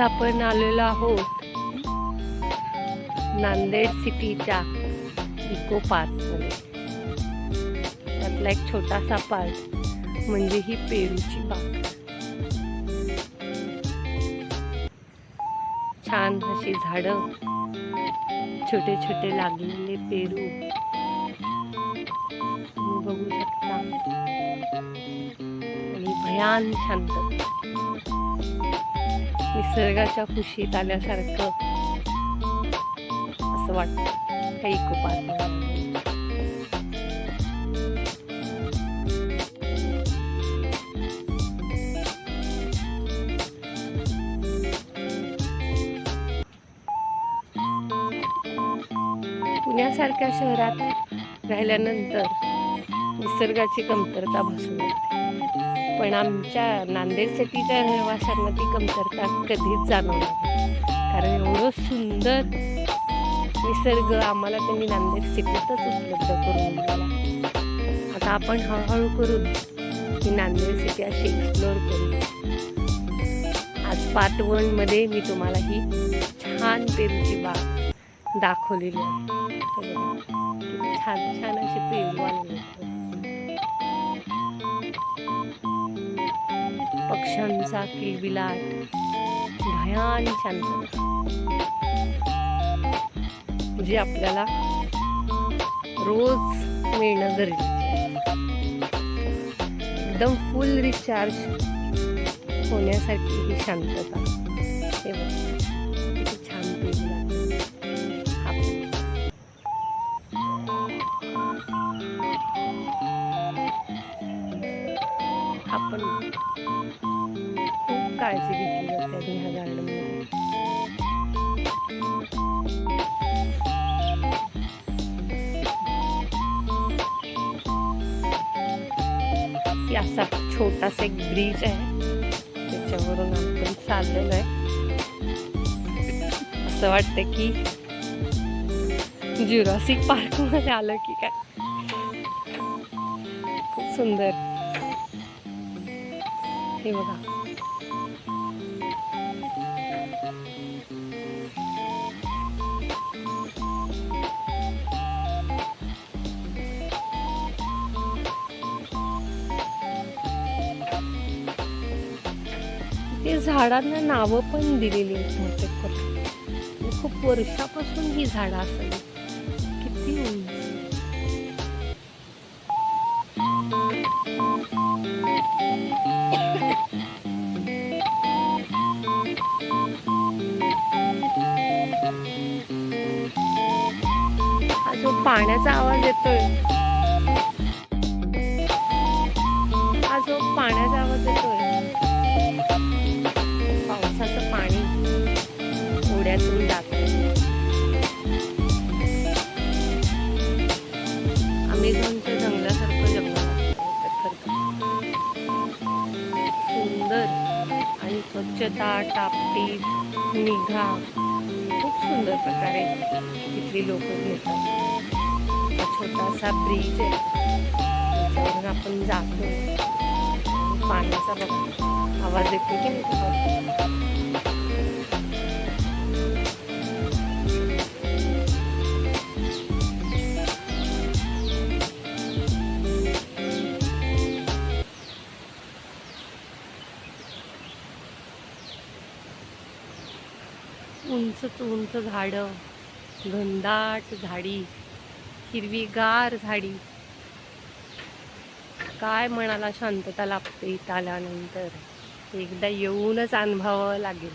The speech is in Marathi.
आज आपण आलेलो आहोत नांदेड सिटीच्या इको पार्कमध्ये. त्यातला एक छोटासा पार्ट म्हणजे ही पेरूची बाग. छान अशी झाडं, छोटे छोटे लागलेले पेरू तुम्ही बघू शकता आणि भयान शांतता. निसर्गाच्या कुशीत आल्यासारखं असं वाटतं त्या इको पार्क. पुण्यासारख्या शहरात राहिल्यानंतर निसर्गाची कमतरता भासू लागते, पण आमच्या नांदेड सिटीच्या रहिवाशांना ती कमतरता कधीच जाणवणार नाही, कारण एवढं सुंदर निसर्ग आम्हाला त्यांनी नांदेड सिटीतच उपलब्ध करून दिला. आता आपण हळूहळू करून ही नांदेड सिटी अशी एक्सप्लोअर करू. आज पार्ट 1 मध्ये मी तुम्हाला ही छान पेरूची बाग दाखवलेली आहे. छान छान असे पेरू आलेले आहेत. पक्ष्यांचा किलबिलाट, भयान शांतता जी आपल्याला रोज मिळणं गरजेचं आहे. एकदम फुल रिचार्ज होण्यासाठी ही शांतता. हे बघा किती छान पेरू लागले. आपण खूप काळजी घेतली जाते ह्या गार्डनमध्ये. असा छोटासा एक ब्रिज आहे, त्याच्यावरून आपण चाललेलो आहे. असं वाटतं की जुरासिक पार्क मध्ये आलं की काय. खूप सुंदर. हे बघा ते झाडांना नावं पण दिलेली आहेत बहुतेक. खूप वर्षापासून ही झाडं असावी. किती उंच. हा जो पाण्याचा आवाज येतोय, हा जो पाण्याचा आवाज येतोय, पावसाचं पाणी ओढ्यातून जात. अमेझॉनच्या जंगलासारखं जंगल सुंदर आणि स्वच्छता, टापटीप, निगा खूप सुंदर प्रकारे तिथली लोक घेतात. हा छोटासा ब्रिज आहे, त्याच्यावरून आपण जातो. पाण्याचा बघा आवाज येतो की नाही तुम्हाला. उंच उंच झाडं, घनदाट झाडी, हिरवीगार झाडी. काय मनाला शांतता लाभते इथं आल्यानंतर. एकदा येऊनच अनुभवावं लागेल.